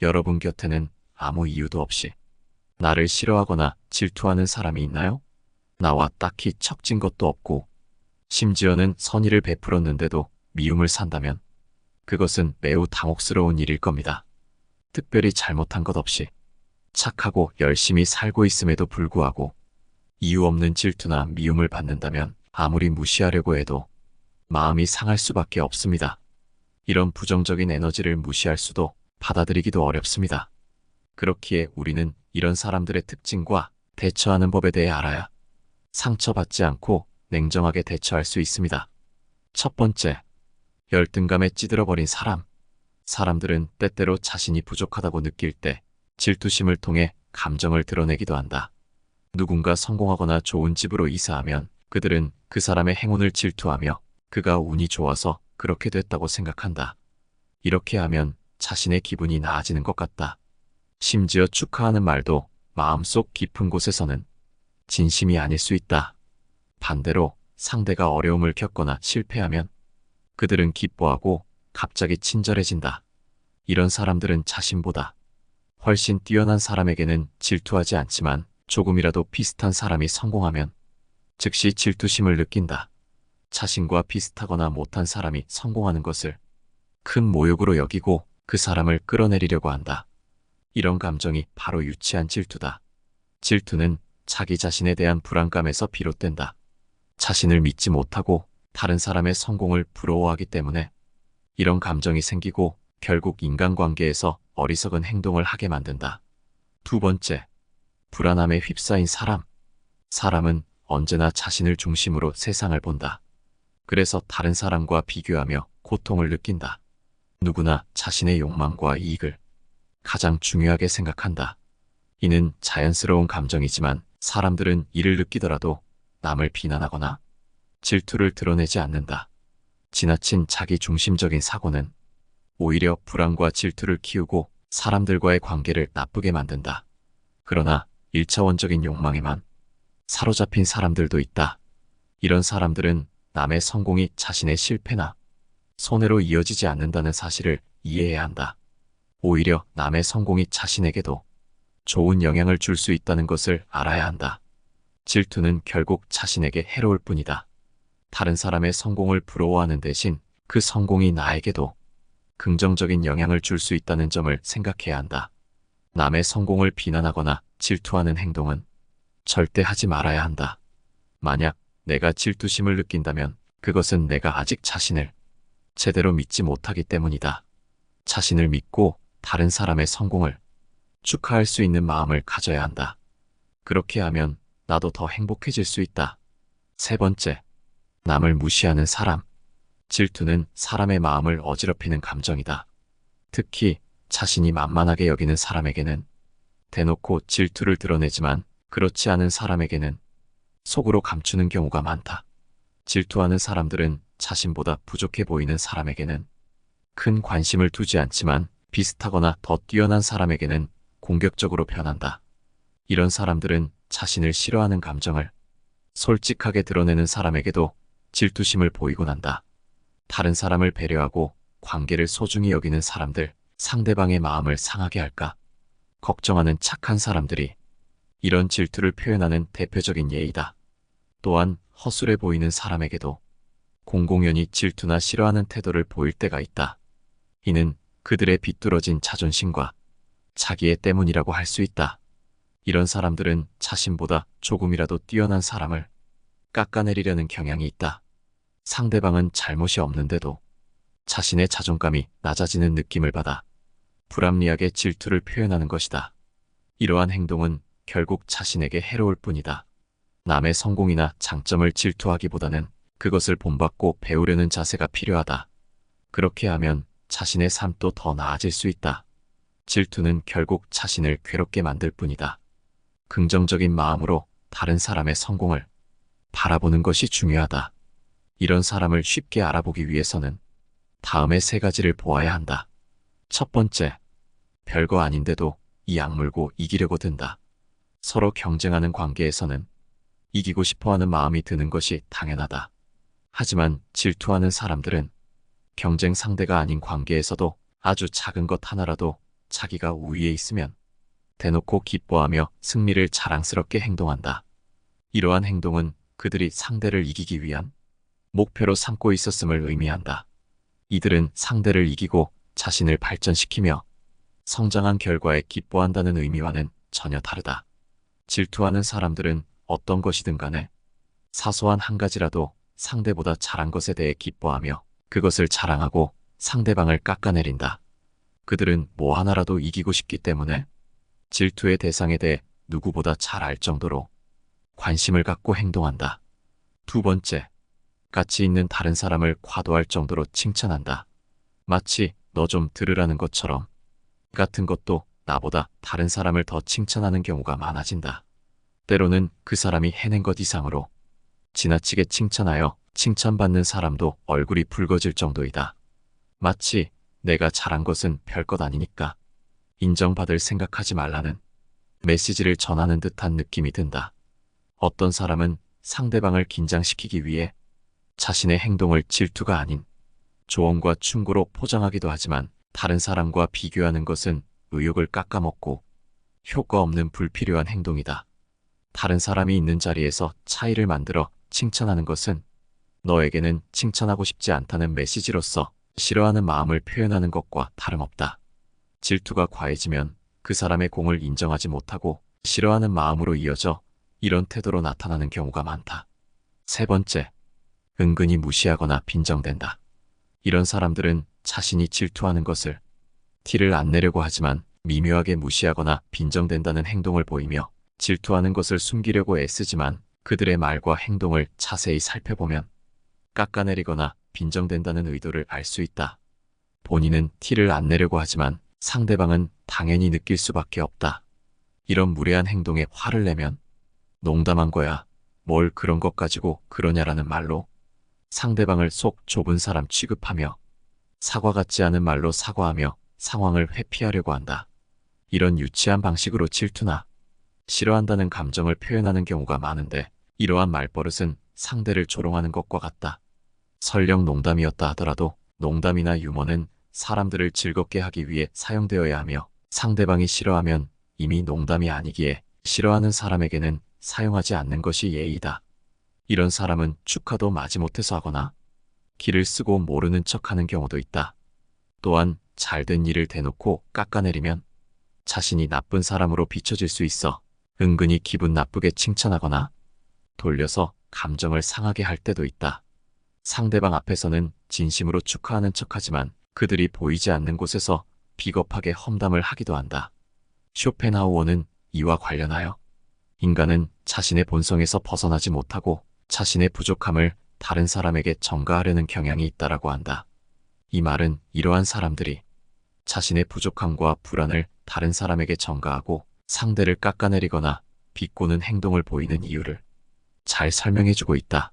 여러분 곁에는 아무 이유도 없이 나를 싫어하거나 질투하는 사람이 있나요? 나와 딱히 척진 것도 없고 심지어는 선의를 베풀었는데도 미움을 산다면 그것은 매우 당혹스러운 일일 겁니다. 특별히 잘못한 것 없이 착하고 열심히 살고 있음에도 불구하고 이유 없는 질투나 미움을 받는다면 아무리 무시하려고 해도 마음이 상할 수밖에 없습니다. 이런 부정적인 에너지를 무시할 수도 받아들이기도 어렵습니다. 그렇기에 우리는 이런 사람들의 특징과 대처하는 법에 대해 알아야 상처받지 않고 냉정하게 대처할 수 있습니다. 첫 번째, 열등감에 찌들어버린 사람. 사람들은 때때로 자신이 부족하다고 느낄 때 질투심을 통해 감정을 드러내기도 한다. 누군가 성공하거나 좋은 집으로 이사하면 그들은 그 사람의 행운을 질투하며 그가 운이 좋아서 그렇게 됐다고 생각한다. 이렇게 하면 자신의 기분이 나아지는 것 같다. 심지어 축하하는 말도 마음속 깊은 곳에서는 진심이 아닐 수 있다. 반대로 상대가 어려움을 겪거나 실패하면 그들은 기뻐하고 갑자기 친절해진다. 이런 사람들은 자신보다 훨씬 뛰어난 사람에게는 질투하지 않지만 조금이라도 비슷한 사람이 성공하면 즉시 질투심을 느낀다. 자신과 비슷하거나 못한 사람이 성공하는 것을 큰 모욕으로 여기고 그 사람을 끌어내리려고 한다. 이런 감정이 바로 유치한 질투다. 질투는 자기 자신에 대한 불안감에서 비롯된다. 자신을 믿지 못하고 다른 사람의 성공을 부러워하기 때문에 이런 감정이 생기고 결국 인간관계에서 어리석은 행동을 하게 만든다. 두 번째, 불안함에 휩싸인 사람. 사람은 언제나 자신을 중심으로 세상을 본다. 그래서 다른 사람과 비교하며 고통을 느낀다. 누구나 자신의 욕망과 이익을 가장 중요하게 생각한다. 이는 자연스러운 감정이지만 사람들은 이를 느끼더라도 남을 비난하거나 질투를 드러내지 않는다. 지나친 자기 중심적인 사고는 오히려 불안과 질투를 키우고 사람들과의 관계를 나쁘게 만든다. 그러나 1차원적인 욕망에만 사로잡힌 사람들도 있다. 이런 사람들은 남의 성공이 자신의 실패나 손해로 이어지지 않는다는 사실을 이해해야 한다. 오히려 남의 성공이 자신에게도 좋은 영향을 줄 수 있다는 것을 알아야 한다. 질투는 결국 자신에게 해로울 뿐이다. 다른 사람의 성공을 부러워하는 대신 그 성공이 나에게도 긍정적인 영향을 줄 수 있다는 점을 생각해야 한다. 남의 성공을 비난하거나 질투하는 행동은 절대 하지 말아야 한다. 만약 내가 질투심을 느낀다면 그것은 내가 아직 자신을 제대로 믿지 못하기 때문이다. 자신을 믿고 다른 사람의 성공을 축하할 수 있는 마음을 가져야 한다. 그렇게 하면 나도 더 행복해질 수 있다. 세 번째, 남을 무시하는 사람. 질투는 사람의 마음을 어지럽히는 감정이다. 특히 자신이 만만하게 여기는 사람에게는 대놓고 질투를 드러내지만 그렇지 않은 사람에게는 속으로 감추는 경우가 많다. 질투하는 사람들은 자신보다 부족해 보이는 사람에게는 큰 관심을 두지 않지만 비슷하거나 더 뛰어난 사람에게는 공격적으로 변한다. 이런 사람들은 자신을 싫어하는 감정을 솔직하게 드러내는 사람에게도 질투심을 보이곤 한다. 다른 사람을 배려하고 관계를 소중히 여기는 사람들, 상대방의 마음을 상하게 할까 걱정하는 착한 사람들이 이런 질투를 표현하는 대표적인 예이다. 또한 허술해 보이는 사람에게도 공공연히 질투나 싫어하는 태도를 보일 때가 있다. 이는 그들의 비뚤어진 자존심과 자기애 때문이라고 할 수 있다. 이런 사람들은 자신보다 조금이라도 뛰어난 사람을 깎아내리려는 경향이 있다. 상대방은 잘못이 없는데도 자신의 자존감이 낮아지는 느낌을 받아 불합리하게 질투를 표현하는 것이다. 이러한 행동은 결국 자신에게 해로울 뿐이다. 남의 성공이나 장점을 질투하기보다는 그것을 본받고 배우려는 자세가 필요하다. 그렇게 하면 자신의 삶도 더 나아질 수 있다. 질투는 결국 자신을 괴롭게 만들 뿐이다. 긍정적인 마음으로 다른 사람의 성공을 바라보는 것이 중요하다. 이런 사람을 쉽게 알아보기 위해서는 다음의 세 가지를 보아야 한다. 첫 번째, 별거 아닌데도 이 악물고 이기려고 든다. 서로 경쟁하는 관계에서는 이기고 싶어하는 마음이 드는 것이 당연하다. 하지만 질투하는 사람들은 경쟁 상대가 아닌 관계에서도 아주 작은 것 하나라도 자기가 우위에 있으면 대놓고 기뻐하며 승리를 자랑스럽게 행동한다. 이러한 행동은 그들이 상대를 이기기 위한 목표로 삼고 있었음을 의미한다. 이들은 상대를 이기고 자신을 발전시키며 성장한 결과에 기뻐한다는 의미와는 전혀 다르다. 질투하는 사람들은 어떤 것이든 간에 사소한 한 가지라도 상대보다 잘한 것에 대해 기뻐하며 그것을 자랑하고 상대방을 깎아내린다. 그들은 뭐 하나라도 이기고 싶기 때문에 질투의 대상에 대해 누구보다 잘 알 정도로 관심을 갖고 행동한다. 두 번째, 가치 있는 다른 사람을 과도할 정도로 칭찬한다. 마치 너 좀 들으라는 것처럼 같은 것도 나보다 다른 사람을 더 칭찬하는 경우가 많아진다. 때로는 그 사람이 해낸 것 이상으로 지나치게 칭찬하여 칭찬받는 사람도 얼굴이 붉어질 정도이다. 마치 내가 잘한 것은 별것 아니니까 인정받을 생각하지 말라는 메시지를 전하는 듯한 느낌이 든다. 어떤 사람은 상대방을 긴장시키기 위해 자신의 행동을 질투가 아닌 조언과 충고로 포장하기도 하지만 다른 사람과 비교하는 것은 의욕을 깎아먹고 효과 없는 불필요한 행동이다. 다른 사람이 있는 자리에서 차이를 만들어 칭찬하는 것은 너에게는 칭찬하고 싶지 않다는 메시지로서 싫어하는 마음을 표현하는 것과 다름없다. 질투가 과해지면 그 사람의 공을 인정하지 못하고 싫어하는 마음으로 이어져 이런 태도로 나타나는 경우가 많다. 세 번째, 은근히 무시하거나 빈정댄다. 이런 사람들은 자신이 질투하는 것을 티를 안 내려고 하지만 미묘하게 무시하거나 빈정댄다는 행동을 보이며 질투하는 것을 숨기려고 애쓰지만 그들의 말과 행동을 자세히 살펴보면 깎아내리거나 빈정댄다는 의도를 알 수 있다. 본인은 티를 안 내려고 하지만 상대방은 당연히 느낄 수밖에 없다. 이런 무례한 행동에 화를 내면 농담한 거야. 뭘 그런 것 가지고 그러냐라는 말로 상대방을 속 좁은 사람 취급하며 사과 같지 않은 말로 사과하며 상황을 회피하려고 한다. 이런 유치한 방식으로 질투나 싫어한다는 감정을 표현하는 경우가 많은데 이러한 말버릇은 상대를 조롱하는 것과 같다. 설령 농담이었다 하더라도 농담이나 유머는 사람들을 즐겁게 하기 위해 사용되어야 하며 상대방이 싫어하면 이미 농담이 아니기에 싫어하는 사람에게는 사용하지 않는 것이 예의다. 이런 사람은 축하도 마지못해서 하거나 기를 쓰고 모르는 척하는 경우도 있다. 또한 잘된 일을 대놓고 깎아내리면 자신이 나쁜 사람으로 비춰질 수 있어 은근히 기분 나쁘게 칭찬하거나 돌려서 감정을 상하게 할 때도 있다. 상대방 앞에서는 진심으로 축하하는 척하지만 그들이 보이지 않는 곳에서 비겁하게 험담을 하기도 한다. 쇼펜하우어는 이와 관련하여 인간은 자신의 본성에서 벗어나지 못하고 자신의 부족함을 다른 사람에게 전가하려는 경향이 있다라고 한다. 이 말은 이러한 사람들이 자신의 부족함과 불안을 다른 사람에게 전가하고 상대를 깎아내리거나 비꼬는 행동을 보이는 이유를 잘 설명해주고 있다.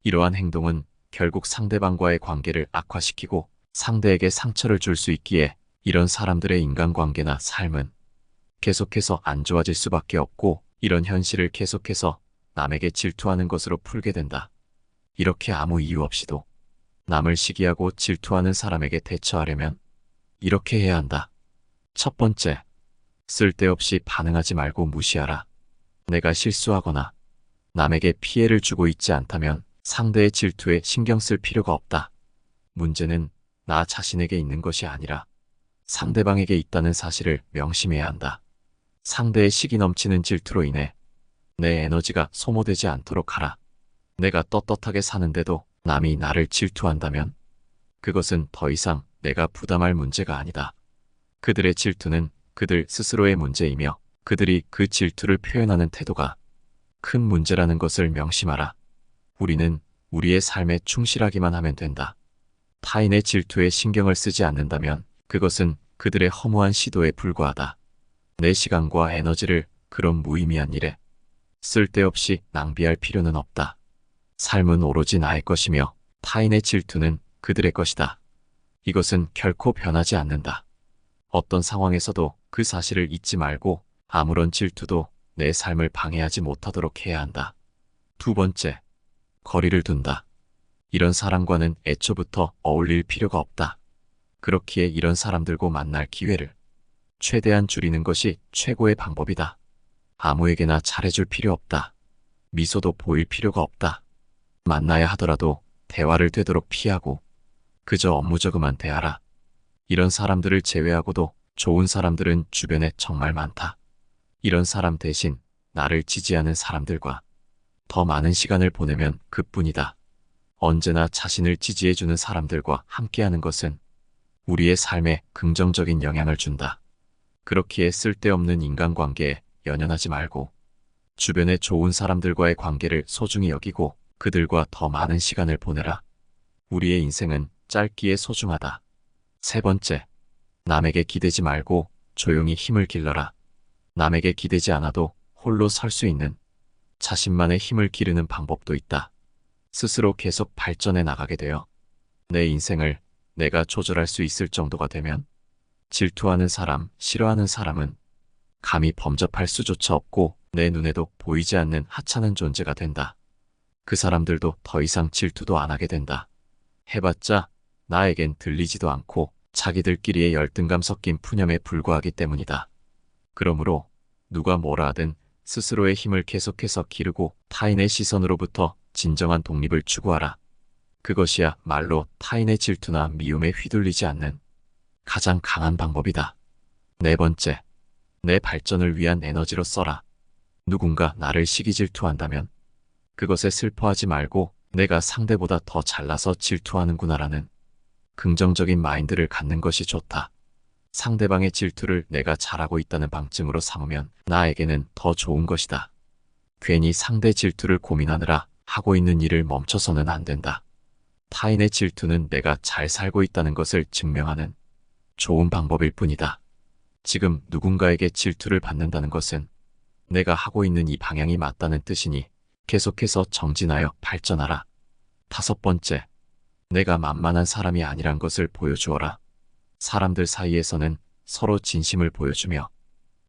이러한 행동은 결국 상대방과의 관계를 악화시키고 상대에게 상처를 줄 수 있기에 이런 사람들의 인간관계나 삶은 계속해서 안 좋아질 수밖에 없고 이런 현실을 계속해서 남에게 질투하는 것으로 풀게 된다. 이렇게 아무 이유 없이도 남을 시기하고 질투하는 사람에게 대처하려면 이렇게 해야 한다. 첫 번째, 쓸데없이 반응하지 말고 무시하라. 내가 실수하거나 남에게 피해를 주고 있지 않다면 상대의 질투에 신경 쓸 필요가 없다. 문제는 나 자신에게 있는 것이 아니라 상대방에게 있다는 사실을 명심해야 한다. 상대의 시기 넘치는 질투로 인해 내 에너지가 소모되지 않도록 하라. 내가 떳떳하게 사는데도 남이 나를 질투한다면 그것은 더 이상 내가 부담할 문제가 아니다. 그들의 질투는 그들 스스로의 문제이며 그들이 그 질투를 표현하는 태도가 큰 문제라는 것을 명심하라. 우리는 우리의 삶에 충실하기만 하면 된다. 타인의 질투에 신경을 쓰지 않는다면 그것은 그들의 허무한 시도에 불과하다. 내 시간과 에너지를 그런 무의미한 일에 쓸데없이 낭비할 필요는 없다. 삶은 오로지 나의 것이며 타인의 질투는 그들의 것이다. 이것은 결코 변하지 않는다. 어떤 상황에서도 그 사실을 잊지 말고 아무런 질투도 내 삶을 방해하지 못하도록 해야 한다. 두 번째, 거리를 둔다. 이런 사람과는 애초부터 어울릴 필요가 없다. 그렇기에 이런 사람들과 만날 기회를 최대한 줄이는 것이 최고의 방법이다. 아무에게나 잘해줄 필요 없다. 미소도 보일 필요가 없다. 만나야 하더라도 대화를 되도록 피하고 그저 업무적으로만 대하라. 이런 사람들을 제외하고도 좋은 사람들은 주변에 정말 많다. 이런 사람 대신 나를 지지하는 사람들과 더 많은 시간을 보내면 그뿐이다. 언제나 자신을 지지해주는 사람들과 함께하는 것은 우리의 삶에 긍정적인 영향을 준다. 그렇기에 쓸데없는 인간관계에 연연하지 말고 주변의 좋은 사람들과의 관계를 소중히 여기고 그들과 더 많은 시간을 보내라. 우리의 인생은 짧기에 소중하다. 세 번째, 남에게 기대지 말고 조용히 힘을 길러라. 남에게 기대지 않아도 홀로 설 수 있는 자신만의 힘을 기르는 방법도 있다. 스스로 계속 발전해 나가게 되어 내 인생을 내가 조절할 수 있을 정도가 되면 질투하는 사람, 싫어하는 사람은 감히 범접할 수조차 없고 내 눈에도 보이지 않는 하찮은 존재가 된다. 그 사람들도 더 이상 질투도 안 하게 된다. 해봤자 나에겐 들리지도 않고 자기들끼리의 열등감 섞인 푸념에 불과하기 때문이다. 그러므로 누가 뭐라 하든 스스로의 힘을 계속해서 기르고 타인의 시선으로부터 진정한 독립을 추구하라. 그것이야 말로 타인의 질투나 미움에 휘둘리지 않는 가장 강한 방법이다. 네 번째, 내 발전을 위한 에너지로 써라. 누군가 나를 시기 질투한다면 그것에 슬퍼하지 말고 내가 상대보다 더 잘나서 질투하는구나라는 긍정적인 마인드를 갖는 것이 좋다. 상대방의 질투를 내가 잘하고 있다는 방증으로 삼으면 나에게는 더 좋은 것이다. 괜히 상대 질투를 고민하느라 하고 있는 일을 멈춰서는 안 된다. 타인의 질투는 내가 잘 살고 있다는 것을 증명하는 좋은 방법일 뿐이다. 지금 누군가에게 질투를 받는다는 것은 내가 하고 있는 이 방향이 맞다는 뜻이니 계속해서 정진하여 발전하라. 다섯 번째, 내가 만만한 사람이 아니란 것을 보여주어라. 사람들 사이에서는 서로 진심을 보여주며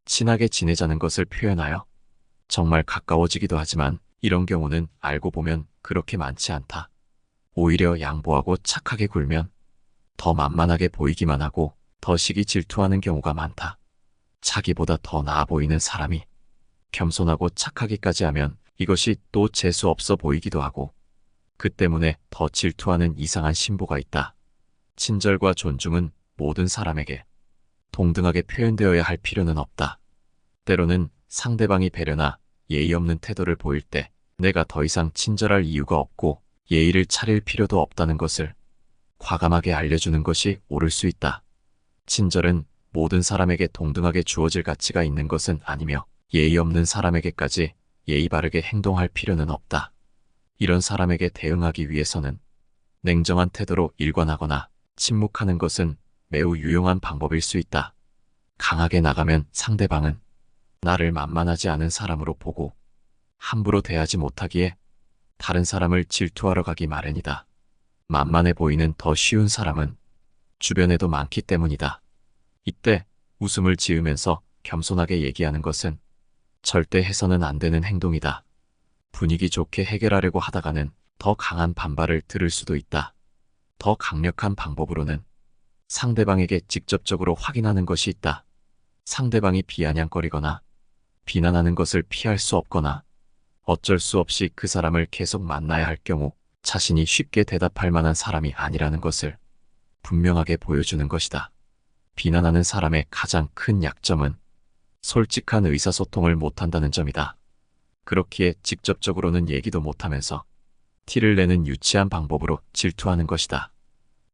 친하게 지내자는 것을 표현하여 정말 가까워지기도 하지만 이런 경우는 알고 보면 그렇게 많지 않다. 오히려 양보하고 착하게 굴면 더 만만하게 보이기만 하고 더 시기 질투하는 경우가 많다. 자기보다 더 나아 보이는 사람이 겸손하고 착하기까지 하면 이것이 또 재수 없어 보이기도 하고 그 때문에 더 질투하는 이상한 심보가 있다. 친절과 존중은 모든 사람에게 동등하게 표현되어야 할 필요는 없다. 때로는 상대방이 배려나 예의 없는 태도를 보일 때 내가 더 이상 친절할 이유가 없고 예의를 차릴 필요도 없다는 것을 과감하게 알려주는 것이 옳을 수 있다. 친절은 모든 사람에게 동등하게 주어질 가치가 있는 것은 아니며 예의 없는 사람에게까지 예의 바르게 행동할 필요는 없다. 이런 사람에게 대응하기 위해서는 냉정한 태도로 일관하거나 침묵하는 것은 매우 유용한 방법일 수 있다. 강하게 나가면 상대방은 나를 만만하지 않은 사람으로 보고 함부로 대하지 못하기에 다른 사람을 질투하러 가기 마련이다. 만만해 보이는 더 쉬운 사람은 주변에도 많기 때문이다. 이때 웃음을 지으면서 겸손하게 얘기하는 것은 절대 해서는 안 되는 행동이다. 분위기 좋게 해결하려고 하다가는 더 강한 반발을 들을 수도 있다. 더 강력한 방법으로는 상대방에게 직접적으로 확인하는 것이 있다. 상대방이 비아냥거리거나 비난하는 것을 피할 수 없거나 어쩔 수 없이 그 사람을 계속 만나야 할 경우 자신이 쉽게 대답할 만한 사람이 아니라는 것을 분명하게 보여주는 것이다. 비난하는 사람의 가장 큰 약점은 솔직한 의사소통을 못한다는 점이다. 그렇기에 직접적으로는 얘기도 못하면서 티를 내는 유치한 방법으로 질투하는 것이다.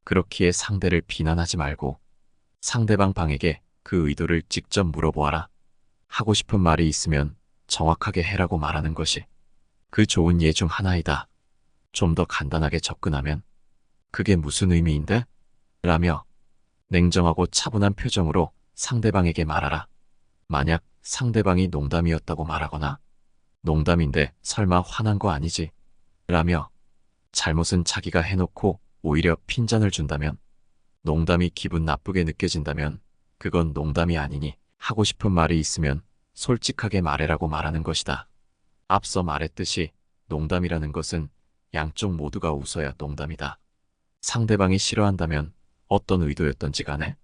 그렇기에 상대를 비난하지 말고 상대방 방에게 그 의도를 직접 물어보아라. 하고 싶은 말이 있으면 정확하게 해라고 말하는 것이 그 좋은 예 중 하나이다. 좀 더 간단하게 접근하면 그게 무슨 의미인데? 라며 냉정하고 차분한 표정으로 상대방에게 말하라. 만약 상대방이 농담이었다고 말하거나 농담인데 설마 화난 거 아니지? 라며 잘못은 자기가 해놓고 오히려 핀잔을 준다면 농담이 기분 나쁘게 느껴진다면 그건 농담이 아니니 하고 싶은 말이 있으면 솔직하게 말해라고 말하는 것이다. 앞서 말했듯이 농담이라는 것은 양쪽 모두가 웃어야 농담이다. 상대방이 싫어한다면 어떤 의도였던지 간에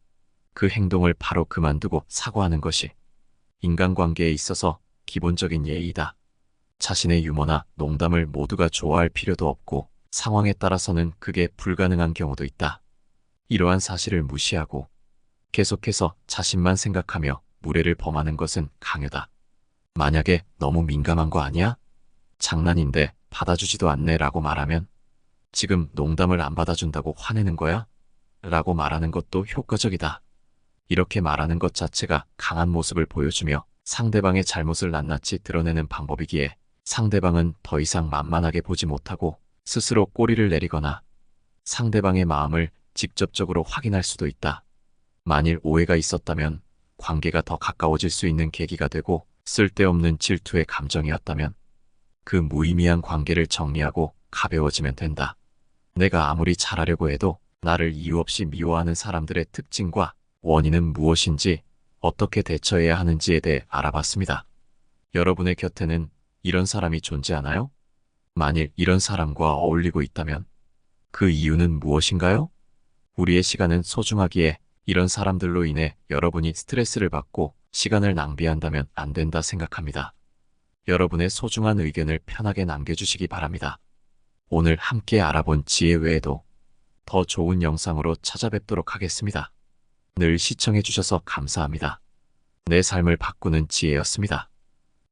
그 행동을 바로 그만두고 사과하는 것이 인간관계에 있어서 기본적인 예의다. 자신의 유머나 농담을 모두가 좋아할 필요도 없고 상황에 따라서는 그게 불가능한 경우도 있다. 이러한 사실을 무시하고 계속해서 자신만 생각하며 무례를 범하는 것은 강요다. 만약에 너무 민감한 거 아니야? 장난인데 받아주지도 않네 라고 말하면 지금 농담을 안 받아준다고 화내는 거야? 라고 말하는 것도 효과적이다. 이렇게 말하는 것 자체가 강한 모습을 보여주며 상대방의 잘못을 낱낱이 드러내는 방법이기에 상대방은 더 이상 만만하게 보지 못하고 스스로 꼬리를 내리거나 상대방의 마음을 직접적으로 확인할 수도 있다. 만일 오해가 있었다면 관계가 더 가까워질 수 있는 계기가 되고 쓸데없는 질투의 감정이었다면 그 무의미한 관계를 정리하고 가벼워지면 된다. 내가 아무리 잘하려고 해도 나를 이유 없이 미워하는 사람들의 특징과 원인은 무엇인지 어떻게 대처해야 하는지에 대해 알아봤습니다. 여러분의 곁에는 이런 사람이 존재하나요? 만일 이런 사람과 어울리고 있다면 그 이유는 무엇인가요? 우리의 시간은 소중하기에 이런 사람들로 인해 여러분이 스트레스를 받고 시간을 낭비한다면 안 된다 생각합니다. 여러분의 소중한 의견을 편하게 남겨주시기 바랍니다. 오늘 함께 알아본 지혜 외에도 더 좋은 영상으로 찾아뵙도록 하겠습니다. 늘 시청해주셔서 감사합니다. 내 삶을 바꾸는 지혜였습니다.